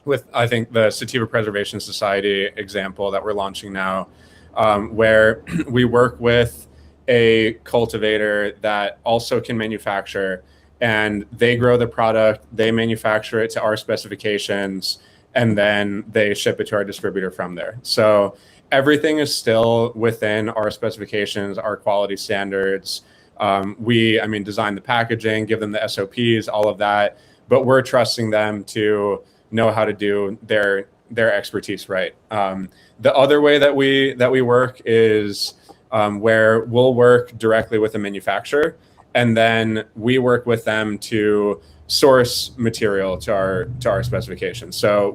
with I think the Sativa Preservation Society example that we're launching now, where we work with a cultivator that also can manufacture, and they grow the product, they manufacture it to our specifications, and then they ship it to our distributor from there. So everything is still within our specifications, our quality standards. Design the packaging, give them the SOPs, all of that, but we're trusting them to know how to do their expertise right. The other way that we work is, where we'll work directly with a manufacturer, and then we work with them to source material to our specifications. So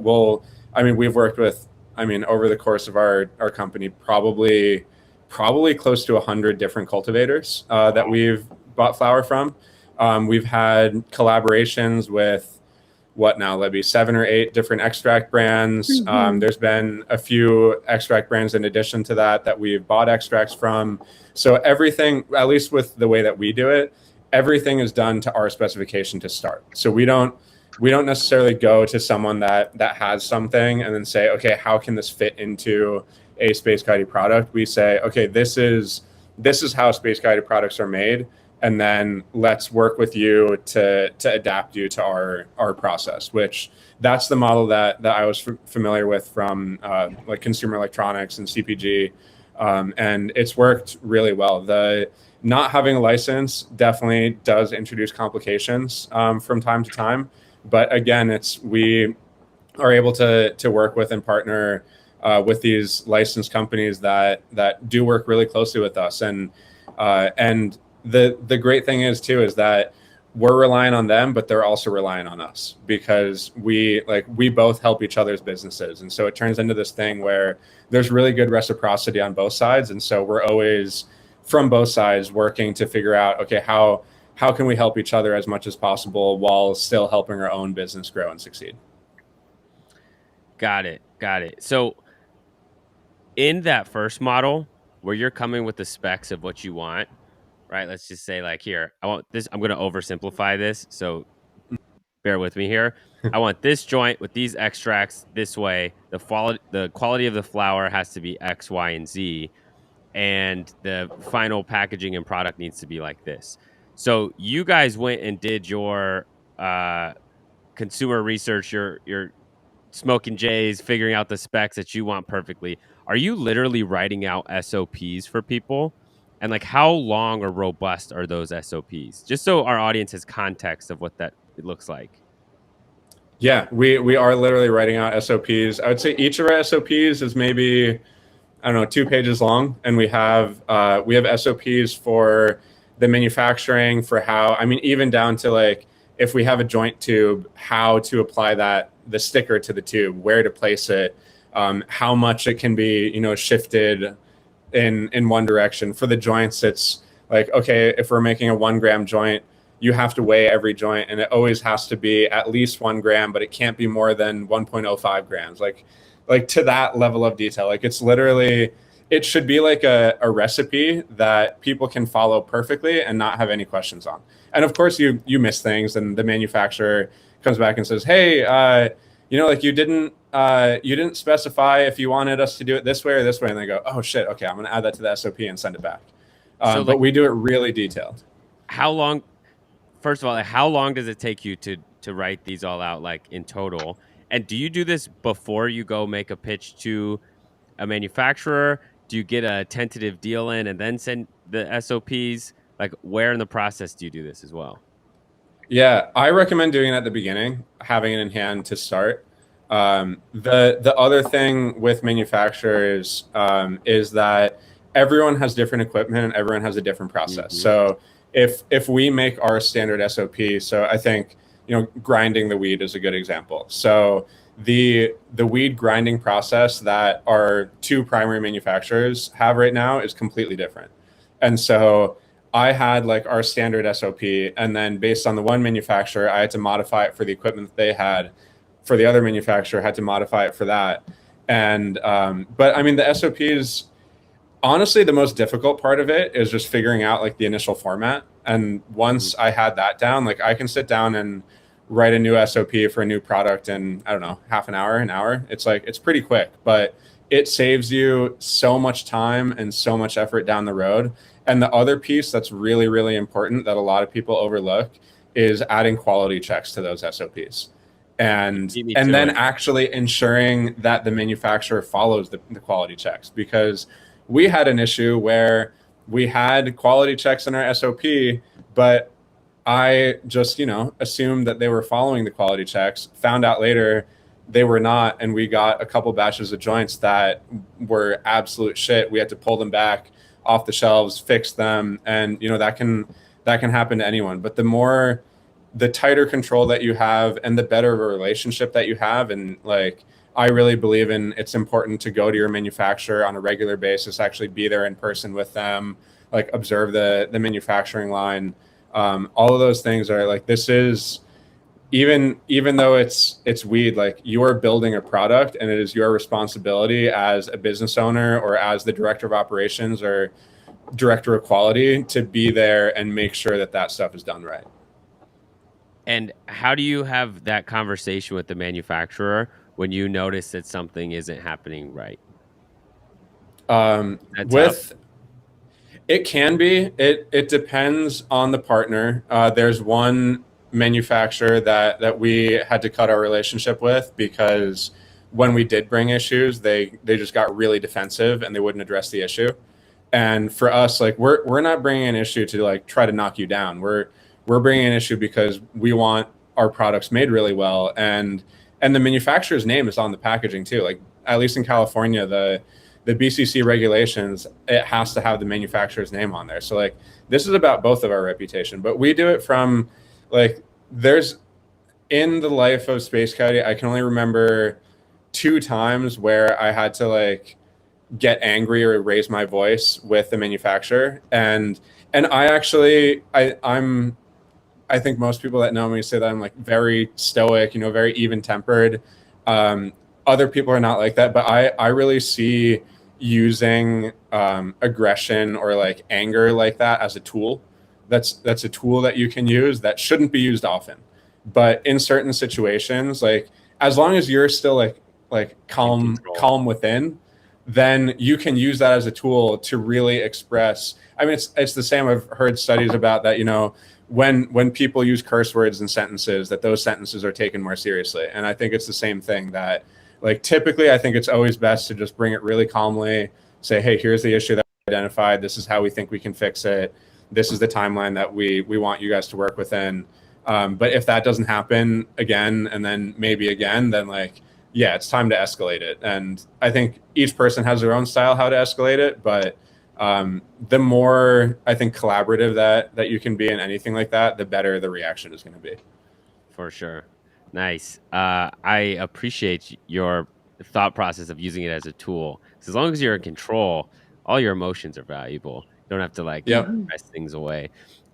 we've worked with, over the course of our company, probably close to 100 different cultivators that we've bought flower from. We've had collaborations with, what now, Libby, 7 or 8 different extract brands. Mm-hmm. There's been a few extract brands in addition to that we've bought extracts from. So everything, at least with the way that we do it, everything is done to our specification to start. So we don't necessarily go to someone that has something and then say, okay, how can this fit into a Space Coyote product? We say, okay, this is how Space Coyote products are made, and then let's work with you to adapt you to our process, which that's the model that I was familiar with from like consumer electronics and CPG, and it's worked really well. The not having a license definitely does introduce complications from time to time, but again, we are able to work with and partner with these licensed companies that do work really closely with us, and the great thing is too is that we're relying on them, but they're also relying on us, because we both help each other's businesses, and so it turns into this thing where there's really good reciprocity on both sides, and so we're always, from both sides, working to figure out, okay, how can we help each other as much as possible while still helping our own business grow and succeed. Got it. So, in that first model where you're coming with the specs of what you want, right? Let's just say, like, here, I want this. I'm going to oversimplify this. So bear with me here. I want this joint with these extracts this way. The quality of the flower has to be X, Y, and Z, and the final packaging and product needs to be like this. So you guys went and did your consumer research, your smoking J's, figuring out the specs that you want perfectly. Are you literally writing out SOPs for people? And like, how long or robust are those SOPs? Just so our audience has context of what that it looks like. Yeah, we are literally writing out SOPs. I would say each of our SOPs is maybe, I don't know, 2 pages long, and we have SOPs for the manufacturing, for how, I mean, even down to like if we have a joint tube, how to apply the sticker to the tube, where to place it, how much it can be, shifted in one direction. For the joints, it's like, okay, if we're making a 1 gram joint, you have to weigh every joint, and it always has to be at least 1 gram, but it can't be more than 1.05 grams. Like to that level of detail. Like it's literally, it should be like a recipe that people can follow perfectly and not have any questions on. And of course you miss things, and the manufacturer comes back and says, hey, like you didn't specify if you wanted us to do it this way or this way. And they go, oh shit, okay, I'm going to add that to the SOP and send it back. But we do it really detailed. How long, first of all, how long does it take you to write these all out, like in total? And do you do this before you go make a pitch to a manufacturer? Do you get a tentative deal in and then send the SOPs? Like, where in the process do you do this as well? Yeah, I recommend doing it at the beginning, having it in hand to start. The other thing with manufacturers is that everyone has different equipment and everyone has a different process. Mm-hmm. So if we make our standard SOP, so I think grinding the weed is a good example. So the weed grinding process that our 2 primary manufacturers have right now is completely different. And so I had like our standard SOP, and then based on the one manufacturer, I had to modify it for the equipment that they had. For the other manufacturer, had to modify it for that. And but I mean, the SOP is honestly the most difficult part of it is just figuring out like the initial format. And once I had that down, like I can sit down and write a new SOP for a new product in, I don't know, half an hour. It's like, it's pretty quick, but it saves you so much time and so much effort down the road. And the other piece that's really, really important that a lot of people overlook is adding quality checks to those SOPs. And then actually ensuring that the manufacturer follows the quality checks, because we had an issue where we had quality checks in our SOP, but I just, assumed that they were following the quality checks, found out later they were not. And we got a couple batches of joints that were absolute shit. We had to pull them back off the shelves, fix them. And, that can happen to anyone. But the tighter control that you have and the better of a relationship that you have. And like, I really believe in, it's important to go to your manufacturer on a regular basis, actually be there in person with them, like observe the manufacturing line. All of those things are like, this is, even though it's weed, like you are building a product, and it is your responsibility as a business owner or as the director of operations or director of quality to be there and make sure that stuff is done right. And how do you have that conversation with the manufacturer when you notice that something isn't happening right? It can be. It depends on the partner. There's one manufacturer that we had to cut our relationship with because when we did bring issues, they just got really defensive and they wouldn't address the issue. And for us, like we're not bringing an issue to like try to knock you down. We're bringing an issue because we want our products made really well, and the manufacturer's name is on the packaging too. Like at least in California, the BCC regulations, it has to have the manufacturer's name on there. So like this is about both of our reputation, but we do it from like, there's in the life of Space Coyote, I can only remember 2 times where I had to like get angry or raise my voice with the manufacturer. And I actually, I think most people that know me say that I'm like very stoic, very even tempered. Other people are not like that, but I really see using aggression or like anger like that as a tool. That's a tool that you can use that shouldn't be used often. but in certain situations, like as long as you're still like calm within, then you can use that as a tool to really express. I mean, it's the same. I've heard studies about that, when people use curse words in sentences, that those sentences are taken more seriously. And I think it's the same thing, that like typically I think it's always best to just bring it really calmly, say, hey, here's the issue that we identified, this is how we think we can fix it, this is the timeline that we want you guys to work within. But if that doesn't happen again, and then maybe again, then like, yeah, it's time to escalate it. And I think each person has their own style how to escalate it, but the more I think collaborative that you can be in anything like that, the better the reaction is going to be. For sure. Nice. I appreciate your thought process of using it as a tool. Because as long as you're in control, all your emotions are valuable. You don't have to like press things away.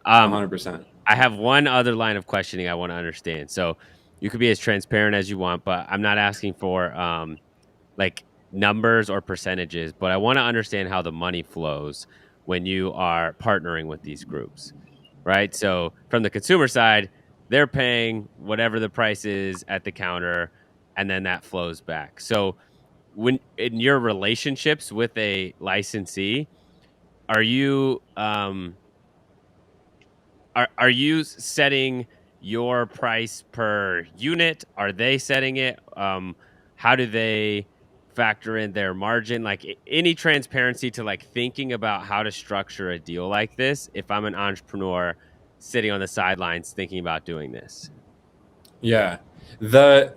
100%. I have one other line of questioning I want to understand. So you could be as transparent as you want, but I'm not asking for like numbers or percentages, but I want to understand how the money flows when you are partnering with these groups, right? So from the consumer side, they're paying whatever the price is at the counter, and then that flows back. So when in your relationships with a licensee, are you are you setting your price per unit? Are they setting it? How do they factor in their margin? Like any transparency to like thinking about how to structure a deal like this if I'm an entrepreneur sitting on the sidelines thinking about doing this. Yeah. The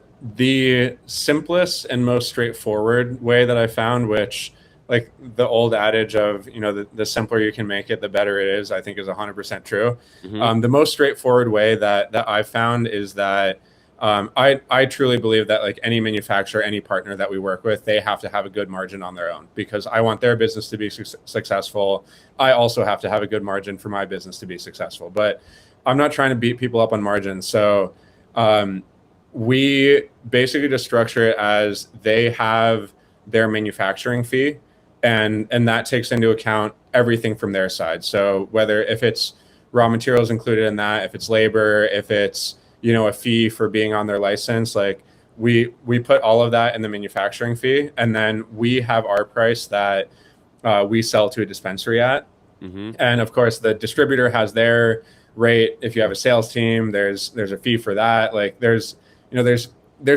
simplest and most straightforward way that I found, which like the old adage of, the simpler you can make it, the better it is, I think is 100% true. Mm-hmm. The most straightforward way that I found is that I truly believe that like any manufacturer, any partner that we work with, they have to have a good margin on their own, because I want their business to be successful. I also have to have a good margin for my business to be successful, but I'm not trying to beat people up on margins. So we basically just structure it as they have their manufacturing fee, and that takes into account everything from their side. So if it's raw materials included in that, if it's labor, if it's a fee for being on their license, like we put all of that in the manufacturing fee, and then we have our price that we sell to a dispensary at. Mm-hmm. And of course the distributor has their rate. If you have a sales team, there's a fee for that. Like there's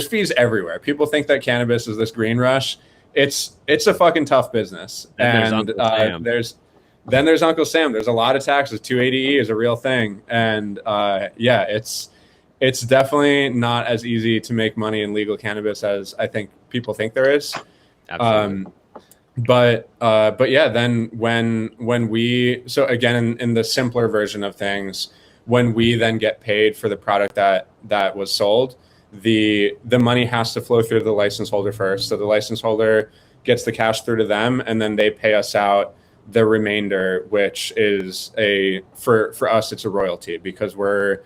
fees everywhere. People think that cannabis is this green rush. It's a fucking tough business. And there's Uncle Sam. There's a lot of taxes. 280E is a real thing. And yeah, it's definitely not as easy to make money in legal cannabis as I think people think there is. Absolutely. But yeah, then when we, so again, in the simpler version of things, when we then get paid for the product that was sold, the money has to flow through to the license holder first. So the license holder gets the cash through to them, and then they pay us out the remainder, which is for us, it's a royalty, because we're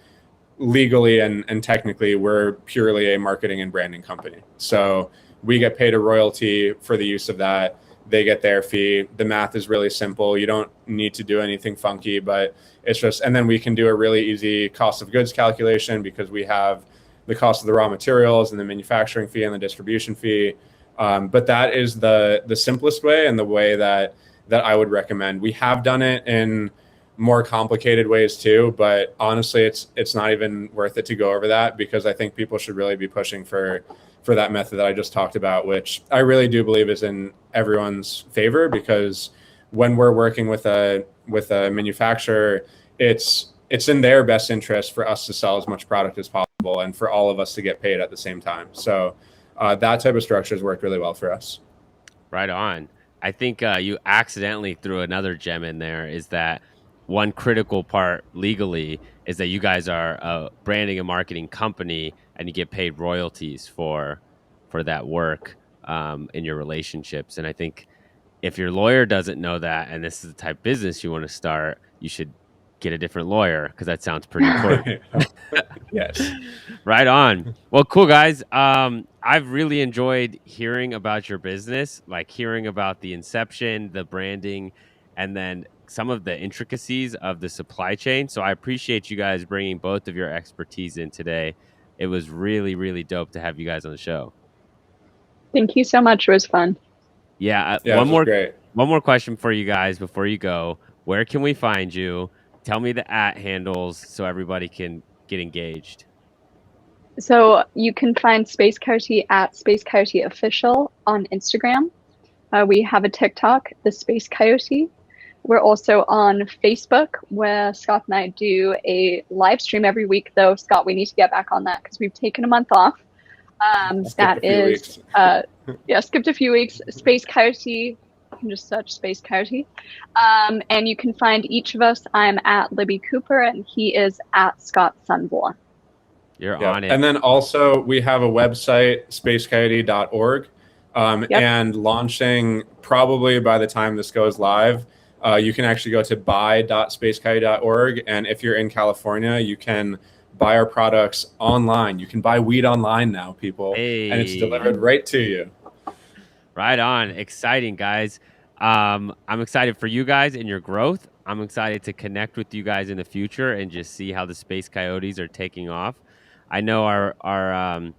legally and technically we're purely a marketing and branding company. So we get paid a royalty for the use of that. They get their fee. The math is really simple. You don't need to do anything funky, but it's just, and then we can do a really easy cost of goods calculation, because we have the cost of the raw materials and the manufacturing fee and the distribution fee. But that is the simplest way, and the way that I would recommend. We have done it in more complicated ways too, but honestly, it's not even worth it to go over that, because I think people should really be pushing for that method that I just talked about, which I really do believe is in everyone's favor, because when we're working with a manufacturer, it's in their best interest for us to sell as much product as possible, and for all of us to get paid at the same time. So that type of structure has worked really well for us. Right on. I think you accidentally threw another gem in there, is that one critical part legally is that you guys are a branding and marketing company, and you get paid royalties for that work in your relationships. And I think if your lawyer doesn't know that, and this is the type of business you want to start, you should get a different lawyer, because that sounds pretty important. Yes. Right on. Well, cool, guys. I've really enjoyed hearing about your business, like hearing about the inception, the branding, and then some of the intricacies of the supply chain. So I appreciate you guys bringing both of your expertise in today. It was really, really dope to have you guys on the show. Thank you so much. It was fun. Yeah. Yeah, this was great. One more question for you guys before you go. Where can we find you? Tell me the @handles so everybody can get engaged. So you can find Space Coyote at Space Coyote Official on Instagram. We have a TikTok, the Space Coyote. We're also on Facebook, where Scott and I do a live stream every week, though. Scott, we need to get back on that because we've taken a month off. That is, skipped a few weeks. Space Coyote. You can just search Space Coyote. And you can find each of us. I'm at Libby Cooper, and he is at Scott Sundvor. You're on it. And then also we have a website, spacecoyote.org. And launching probably by the time this goes live, you can actually go to buy.spacecoyote.org. And if you're in California, you can buy our products online. You can buy weed online now, people. Hey. And it's delivered right to you. Right on. Exciting, guys. I'm excited for you guys and your growth. I'm excited to connect with you guys in the future and just see how the Space Coyotes are taking off. I know our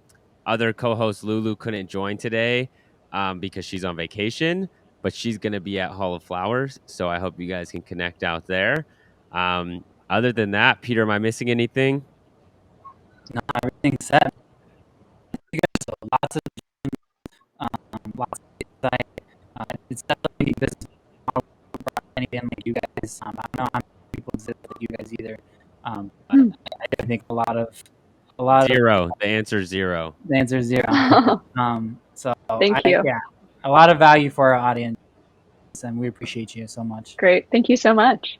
other co-host Lulu couldn't join today because she's on vacation, but she's going to be at Hall of Flowers. So I hope you guys can connect out there. Other than that, Peter, am I missing anything? No, everything's set. So lots of insight. It's definitely business model for anything like you guys. I don't know how many people exist like you guys either. I think a lot of zero. The answer is zero. The answer is zero. So Thank you. Yeah, a lot of value for our audience, and we appreciate you so much. Great. Thank you so much.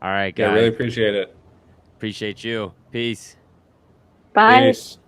All right, guys. Yeah, really appreciate it. Appreciate you. Peace. Bye. Peace.